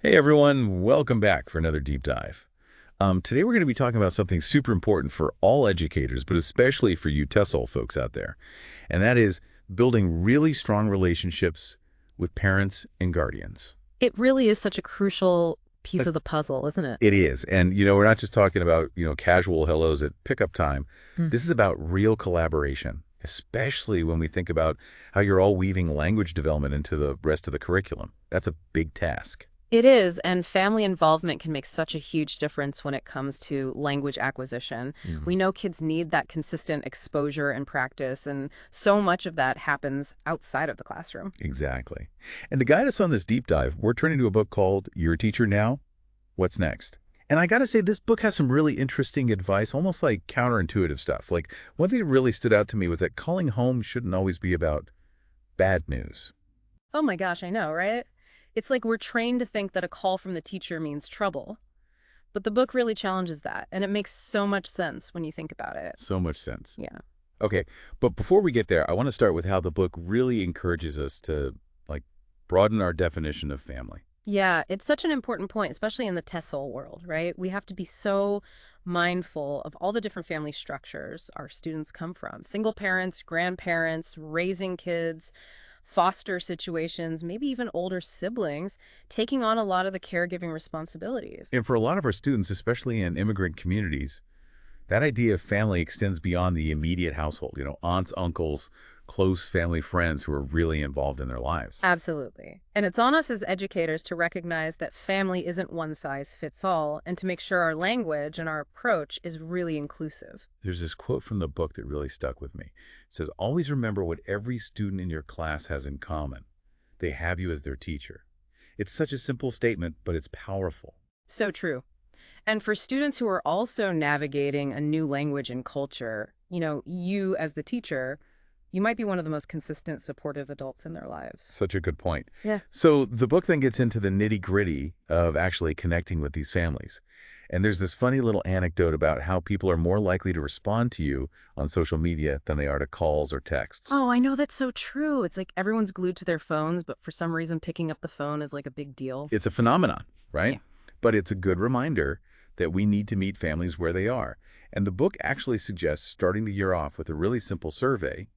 Hey everyone, welcome back for another deep dive. Today we're going to be talking about something super important for all educators, but especially for you TESOL folks out there, and that is building really strong relationships with parents and guardians. It really is such a crucial Uh, piece of the puzzle, isn't it? It is, and we're not just talking about casual hellos at pickup time. Mm. This is about real collaboration, especially when we think about how you're all weaving language development into the rest of the curriculum. That's a big task. It is, and family involvement can make such a huge difference when it comes to language acquisition. We know kids need that consistent exposure and practice, and so much of that happens outside of the classroom. Exactly. And to guide us on this deep dive, we're turning to a book called Your Teacher Now, What's Next? And I got to say, this book has some really interesting advice, almost like counterintuitive stuff. Like, one thing that really stood out to me was that calling home shouldn't always be about bad news. Oh my gosh, I know, right? It's like we're trained to think that a call from the teacher means trouble. But the book really challenges that, and it makes so much sense when you think about it. So much sense. Yeah. Okay, but before we get there, I want to start with how the book really encourages us to, like, broaden our definition of family. Yeah, it's such an important point, especially in the TESOL world, right? We have to be so mindful of all the different family structures our students come from. Single parents, grandparents, raising kids, foster situations, maybe even older siblings, taking on a lot of the caregiving responsibilities. And for a lot of our students, especially in immigrant communities, that idea of family extends beyond the immediate household, aunts, uncles, close family friends who are really involved in their lives. Absolutely. And it's on us as educators to recognize that family isn't one size fits all and to make sure our language and our approach is really inclusive. There's this quote from the book that really stuck with me. It says, always remember what every student in your class has in common. They have you as their teacher. It's such a simple statement, but it's powerful. So true. And for students who are also navigating a new language and culture, you as the teacher, you might be one of the most consistent, supportive adults in their lives. Such a good point. Yeah. So the book then gets into the nitty-gritty of actually connecting with these families. And there's this funny little anecdote about how people are more likely to respond to you on social media than they are to calls or texts. Oh, I know that's so true. It's like everyone's glued to their phones, but for some reason picking up the phone is like a big deal. It's a phenomenon, Yeah. right? But it's a good reminder that we need to meet families where they are. And the book actually suggests starting the year off with a really simple survey,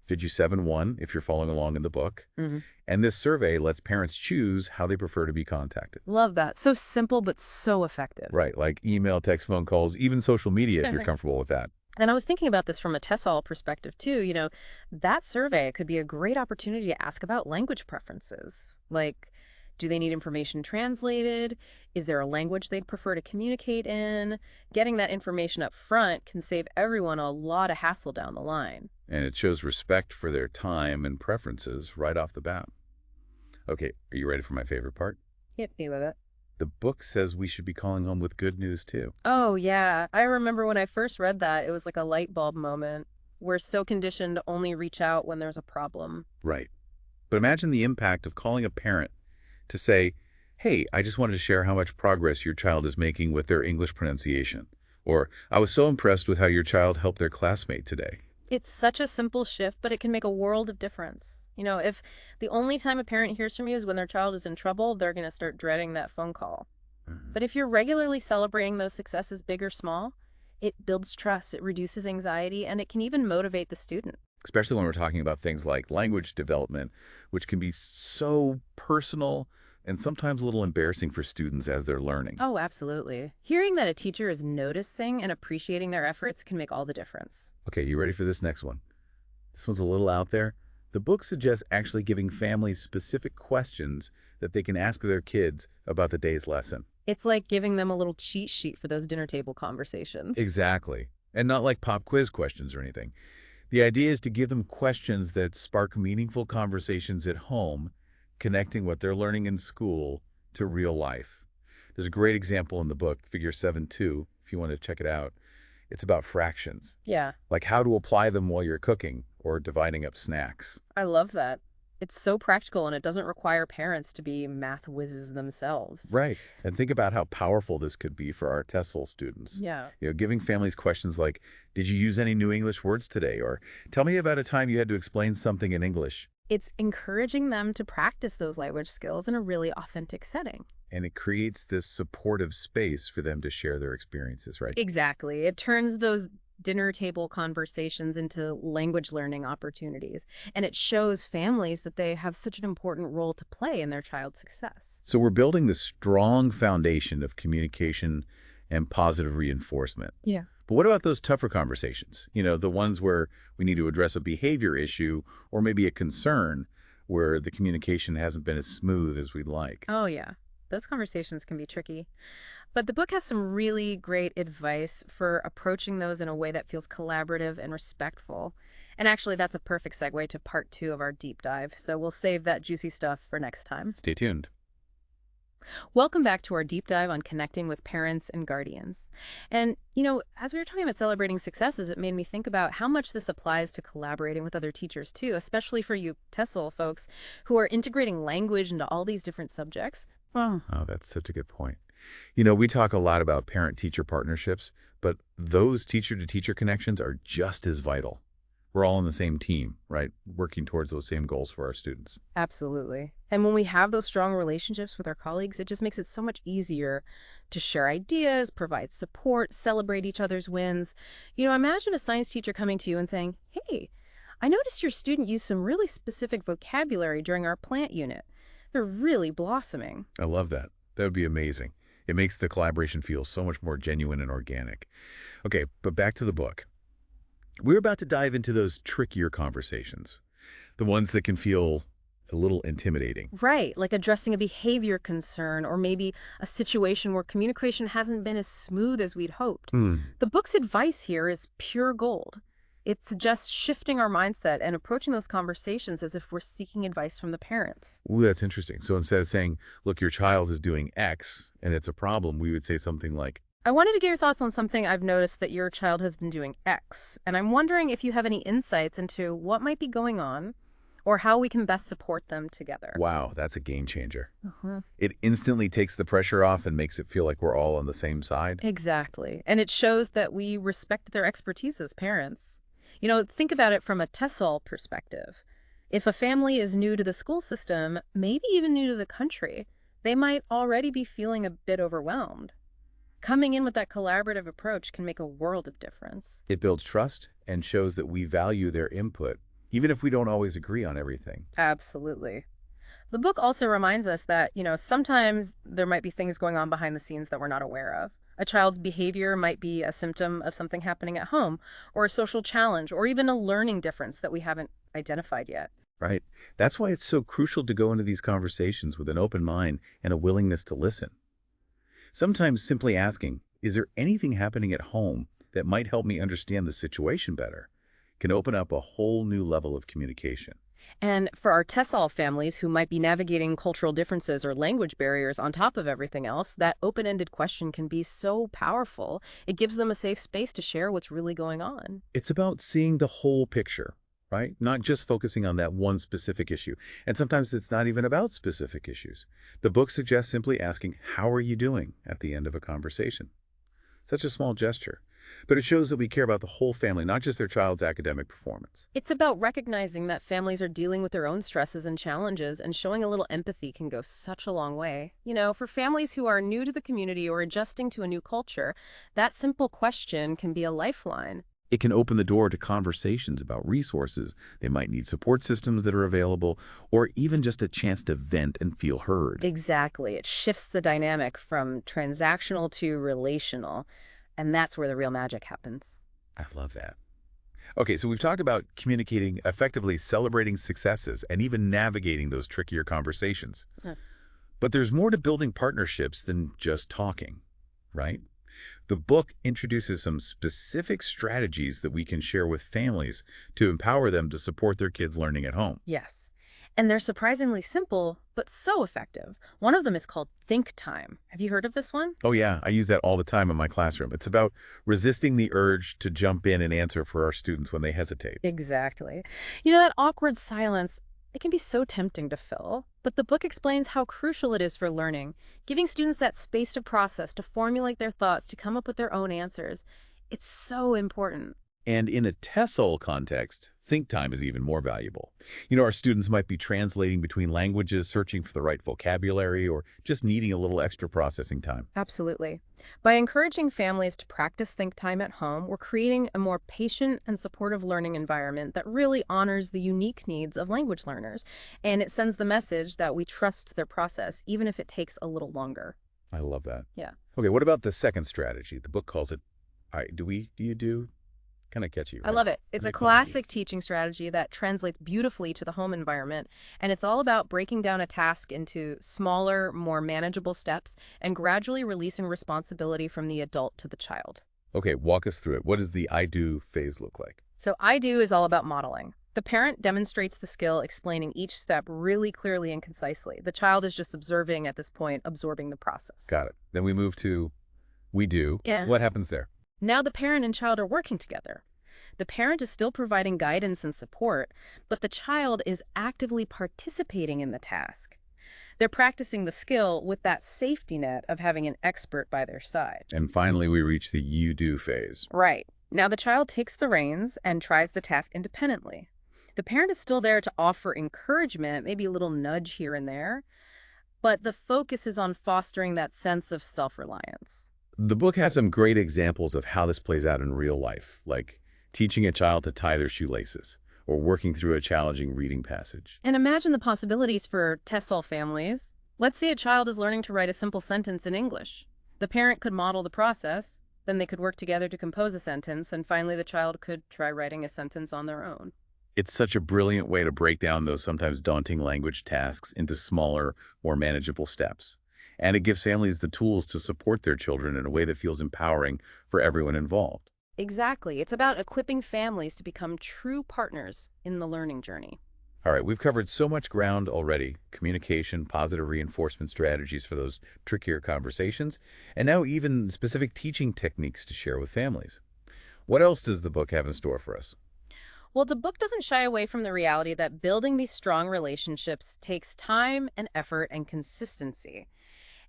Fid 7-1, if you're following along in the book. Hmm. And this survey lets parents choose how they prefer to be contacted. Love that. So simple, but so effective. Right, like email, text, phone calls, even social media if you're comfortable with that. And I was thinking about this from a TESOL perspective too. That survey could be a great opportunity to ask about language preferences. Like, do they need information translated? Is there a language they'd prefer to communicate in? Getting that information up front can save everyone a lot of hassle down the line. And it shows respect for their time and preferences right off the bat. Okay, are you ready for my favorite part? Hit me with it. The book says we should be calling home with good news too. Oh, yeah. I remember when I first read that, it was like a light bulb moment. We're so conditioned to only reach out when there's a problem. Right. But imagine the impact of calling a parent to say, hey, I just wanted to share how much progress your child is making with their English pronunciation. Or, I was so impressed with how your child helped their classmate today. It's such a simple shift, but it can make a world of difference. If the only time a parent hears from you is when their child is in trouble, they're going to start dreading that phone call. Mhm. But if you're regularly celebrating those successes, big or small, it builds trust, it reduces anxiety, and it can even motivate the student. Especially when we're talking about things like language development, which can be so personal and sometimes a little embarrassing for students as they're learning. Oh, absolutely. Hearing that a teacher is noticing and appreciating their efforts can make all the difference. Okay, you ready for this next one? This one's a little out there. The book suggests actually giving families specific questions that they can ask their kids about the day's lesson. It's like giving them a little cheat sheet for those dinner table conversations. Exactly. And not like pop quiz questions or anything. The idea is to give them questions that spark meaningful conversations at home, connecting what they're learning in school to real life. There's a great example in the book, Figure 7-2, if you want to check it out. It's about fractions, Yeah, like how to apply them while you're cooking or dividing up snacks. I love that. It's so practical and it doesn't require parents to be math whizzes themselves. Right. And think about how powerful this could be for our TESOL students. Yeah. Giving families questions like, did you use any new English words today? Or tell me about a time you had to explain something in English. It's encouraging them to practice those language skills in a really authentic setting. and it creates this supportive space for them to share their experiences, right? Exactly. It turns those dinner table conversations into language learning opportunities, and it shows families that they have such an important role to play in their child's success. So we're building this strong foundation of communication and positive reinforcement. Yeah. But what about those tougher conversations? The ones where we need to address a behavior issue or maybe a concern where the communication hasn't been as smooth as we'd like. Oh, yeah. Those conversations can be tricky. But the book has some really great advice for approaching those in a way that feels collaborative and respectful. And actually, that's a perfect segue to part 2 of our deep dive. So we'll save that juicy stuff for next time. Stay tuned. Welcome back to our deep dive on connecting with parents and guardians. And, as we were talking about celebrating successes, it made me think about how much this applies to collaborating with other teachers, too, especially for you TESOL folks who are integrating language into all these different subjects. Oh. Oh, that's such a good point. We talk a lot about parent-teacher partnerships, but those teacher-to-teacher connections are just as vital. We're all on the same team, right? Working towards those same goals for our students. Absolutely. And when we have those strong relationships with our colleagues, it just makes it so much easier to share ideas, provide support, celebrate each other's wins. Imagine a science teacher coming to you and saying, "Hey, I noticed your student used some really specific vocabulary during our plant unit. They're really blossoming." I love that. That would be amazing. It makes the collaboration feel so much more genuine and organic. Okay, but back to the book. We're about to dive into those trickier conversations, the ones that can feel a little intimidating. Right, like addressing a behavior concern or maybe a situation where communication hasn't been as smooth as we'd hoped. Hmm. The book's advice here is pure gold. It suggests shifting our mindset and approaching those conversations as if we're seeking advice from the parents. Ooh, that's interesting. So instead of saying, look, your child is doing X and it's a problem, we would say something like, I wanted to get your thoughts on something I've noticed that your child has been doing X, and I'm wondering if you have any insights into what might be going on or how we can best support them together. wow, that's a game changer. Uh-huh. It instantly takes the pressure off and makes it feel like we're all on the same side. Exactly. And it shows that we respect their expertise as parents. Think about it from a TESOL perspective. If a family is new to the school system, maybe even new to the country, they might already be feeling a bit overwhelmed. Coming in with that collaborative approach can make a world of difference. It builds trust and shows that we value their input, even if we don't always agree on everything. Absolutely. The book also reminds us that, sometimes there might be things going on behind the scenes that we're not aware of. A child's behavior might be a symptom of something happening at home, or a social challenge, or even a learning difference that we haven't identified yet. Right? That's why it's so crucial to go into these conversations with an open mind and a willingness to listen. Sometimes simply asking, is there anything happening at home that might help me understand the situation better, can open up a whole new level of communication. And for our TESOL families who might be navigating cultural differences or language barriers on top of everything else, that open-ended question can be so powerful. It gives them a safe space to share what's really going on. It's about seeing the whole picture, right? Not just focusing on that one specific issue. And sometimes it's not even about specific issues. The book suggests simply asking, how are you doing at the end of a conversation? Such a small gesture. But it shows that we care about the whole family, not just their child's academic performance. It's about recognizing that families are dealing with their own stresses and challenges, and showing a little empathy can go such a long way. For families who are new to the community or adjusting to a new culture, that simple question can be a lifeline. It can open the door to conversations about resources. They might need support systems that are available, or even just a chance to vent and feel heard. Exactly. It shifts the dynamic from transactional to relational, and that's where the real magic happens. I love that. Okay, so we've talked about communicating effectively, celebrating successes, and even navigating those trickier conversations. Yeah. But there's more to building partnerships than just talking, right? The book introduces some specific strategies that we can share with families to empower them to support their kids' learning at home. Yes. And they're surprisingly simple, but so effective. One of them is called Think Time. Have you heard of this one? Oh yeah, I use that all the time in my classroom. It's about resisting the urge to jump in and answer for our students when they hesitate. Exactly. That awkward silence, it can be so tempting to fill. But the book explains how crucial it is for learning, giving students that space to process, to formulate their thoughts, to come up with their own answers. It's so important. And in a TESOL context, think time is even more valuable. Our students might be translating between languages, searching for the right vocabulary, or just needing a little extra processing time. Absolutely. By encouraging families to practice think time at home, we're creating a more patient and supportive learning environment that really honors the unique needs of language learners. And it sends the message that we trust their process, even if it takes a little longer. I love that. Yeah. Okay, what about the second strategy? The book calls it, do you do? Kind of catchy, I right? love it. It's What do a you call it? classic teaching strategy that translates beautifully to the home environment, and it's all about breaking down a task into smaller, more manageable steps and gradually releasing responsibility from the adult to the child. Okay, walk us through it. What does the I do phase look like? So I do is all about modeling. The parent demonstrates the skill, explaining each step really clearly and concisely. The child is just observing at this point, absorbing the process. Got it. Then we move to we do. Yeah. What happens there? Now the parent and child are working together. The parent is still providing guidance and support, but the child is actively participating in the task. They're practicing the skill with that safety net of having an expert by their side. And finally, we reach the you do phase. Right. Now the child takes the reins and tries the task independently. The parent is still there to offer encouragement, maybe a little nudge here and there, but the focus is on fostering that sense of self-reliance. The book has some great examples of how this plays out in real life, like teaching a child to tie their shoelaces or working through a challenging reading passage. And imagine the possibilities for TESOL families. Let's say a child is learning to write a simple sentence in English. The parent could model the process, then they could work together to compose a sentence, and finally the child could try writing a sentence on their own. It's such a brilliant way to break down those sometimes daunting language tasks into smaller, more manageable steps. And it gives families the tools to support their children in a way that feels empowering for everyone involved. Exactly. It's about equipping families to become true partners in the learning journey. All right, we've covered so much ground already: communication, positive reinforcement strategies for those trickier conversations, and now even specific teaching techniques to share with families. What else does the book have in store for us? Well, the book doesn't shy away from the reality that building these strong relationships takes time and effort and consistency.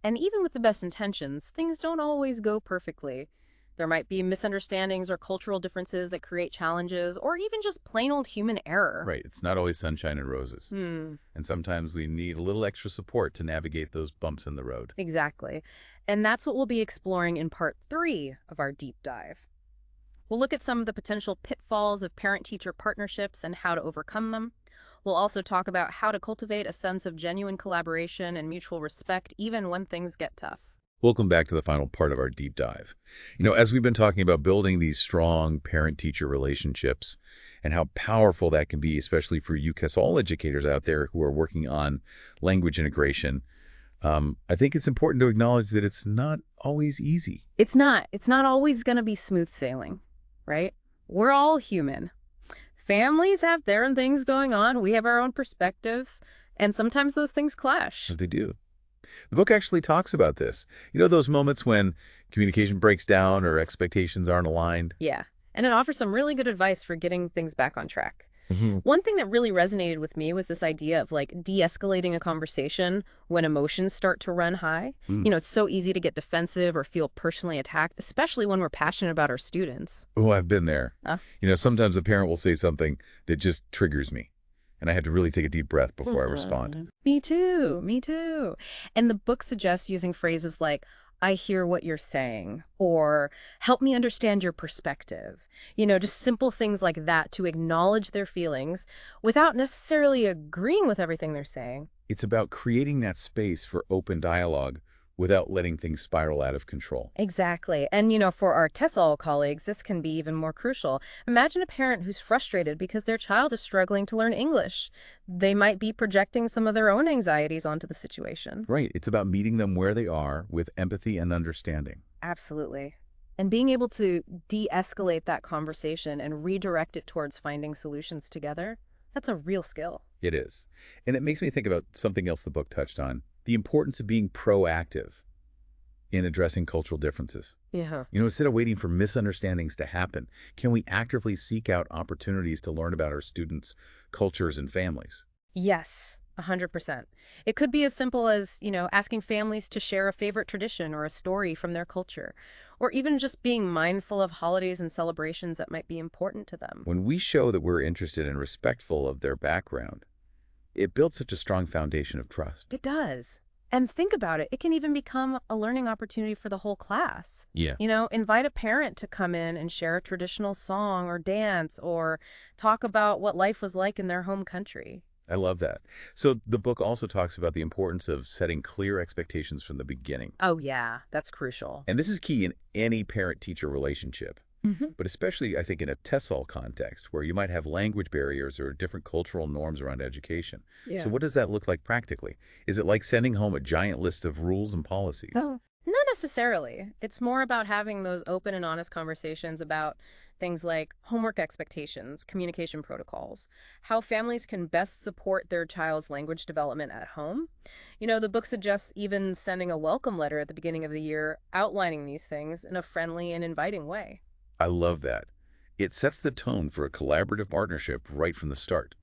And even with the best intentions, things don't always go perfectly. There might be misunderstandings or cultural differences that create challenges, or even just plain old human error. Right, it's not always sunshine and roses. Hmm, And sometimes we need a little extra support to navigate those bumps in the road. exactly. And that's what we'll be exploring in part 3 of our deep dive. We'll look at some of the potential pitfalls of parent-teacher partnerships and how to overcome them. We'll also talk about how to cultivate a sense of genuine collaboration and mutual respect even when things get tough. Welcome back to the final part of our deep dive. As we've been talking about building these strong parent-teacher relationships and how powerful that can be, especially for UCAS all educators out there who are working on language integration, I think it's important to acknowledge that it's not always easy. It's not always going to be smooth sailing, right? We're all human. Families have their own things going on. We have our own perspectives, and sometimes those things clash. But they do. The book actually talks about this. Those moments when communication breaks down or expectations aren't aligned. Yeah, and it offers some really good advice for getting things back on track. Mm-hmm. One thing that really resonated with me was this idea of like de-escalating a conversation when emotions start to run high. It's so easy to get defensive or feel personally attacked, especially when we're passionate about our students. Oh, I've been there. Huh? Sometimes a parent will say something that just triggers me, and I had to really take a deep breath before I respond. Me too, me too. And the book suggests using phrases like, I hear what you're saying, or help me understand your perspective. Just simple things like that to acknowledge their feelings without necessarily agreeing with everything they're saying. It's about creating that space for open dialogue without letting things spiral out of control. Exactly. And, for our TESOL colleagues, this can be even more crucial. Imagine a parent who's frustrated because their child is struggling to learn English. They might be projecting some of their own anxieties onto the situation. Right. It's about meeting them where they are with empathy and understanding. Absolutely. And being able to de-escalate that conversation and redirect it towards finding solutions together, that's a real skill. It is. And it makes me think about something else the book touched on: the importance of being proactive in addressing cultural differences. Yeah. Instead of waiting for misunderstandings to happen, can we actively seek out opportunities to learn about our students' cultures and families? Yes, 100%. It could be as simple as, asking families to share a favorite tradition or a story from their culture, or even just being mindful of holidays and celebrations that might be important to them. When we show that we're interested and respectful of their background, it builds such a strong foundation of trust. It does. And think about it, it can even become a learning opportunity for the whole class. Yeah. Invite a parent to come in and share a traditional song or dance or talk about what life was like in their home country. I love that. So the book also talks about the importance of setting clear expectations from the beginning. Oh, yeah, that's crucial. And this is key in any parent-teacher relationship, Hmm. but especially, I think, in a TESOL context where you might have language barriers or different cultural norms around education. So Yeah. what does that look like practically? Is it like sending home a giant list of rules and policies? Oh. Not necessarily. It's more about having those open and honest conversations about things like homework expectations, communication protocols, how families can best support their child's language development at home. The book suggests even sending a welcome letter at the beginning of the year outlining these things in a friendly and inviting way. I love that. It sets the tone for a collaborative partnership right from the start.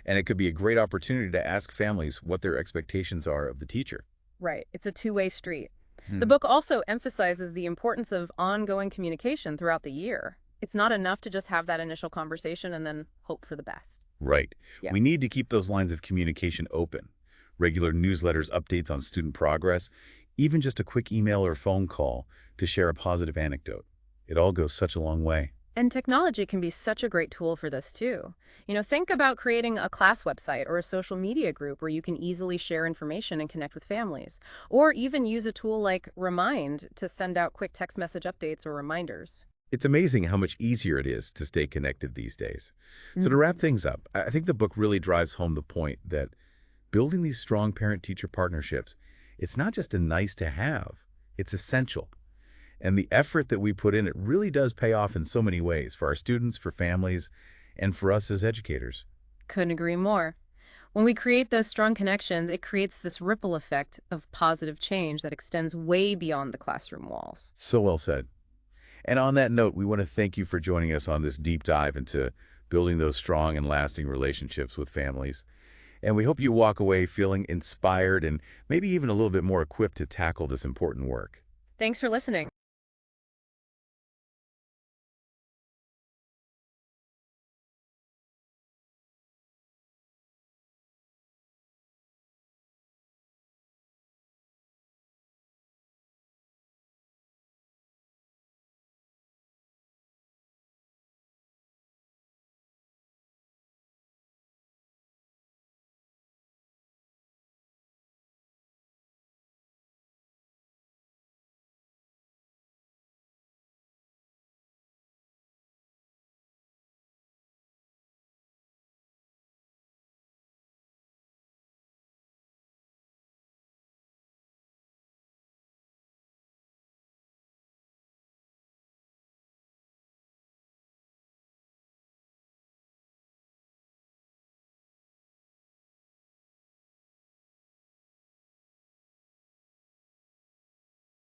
And it could be a great opportunity to ask families what their expectations are of the teacher. Right. It's a two-way street. The Hmm. book also emphasizes the importance of ongoing communication throughout the year. It's not enough to just have that initial conversation and then hope for the best. Right. Yeah. We need to keep those lines of communication open. Regular newsletters, updates on student progress, even just a quick email or phone call to share a positive anecdote. It all goes such a long way. And technology can be such a great tool for this too. Think about creating a class website or a social media group where you can easily share information and connect with families. Or even use a tool like Remind to send out quick text message updates or reminders. It's amazing how much easier it is to stay connected these days. So to wrap Mhm. things up, I think the book really drives home the point that building these strong parent-teacher partnerships, it's not just a nice to have, it's essential. And the effort that we put in, it really does pay off in so many ways for our students, for families, and for us as educators. Couldn't agree more. When we create those strong connections, it creates this ripple effect of positive change that extends way beyond the classroom walls. So well said. And on that note, we want to thank you for joining us on this deep dive into building those strong and lasting relationships with families. And we hope you walk away feeling inspired and maybe even a little bit more equipped to tackle this important work. Thanks for listening.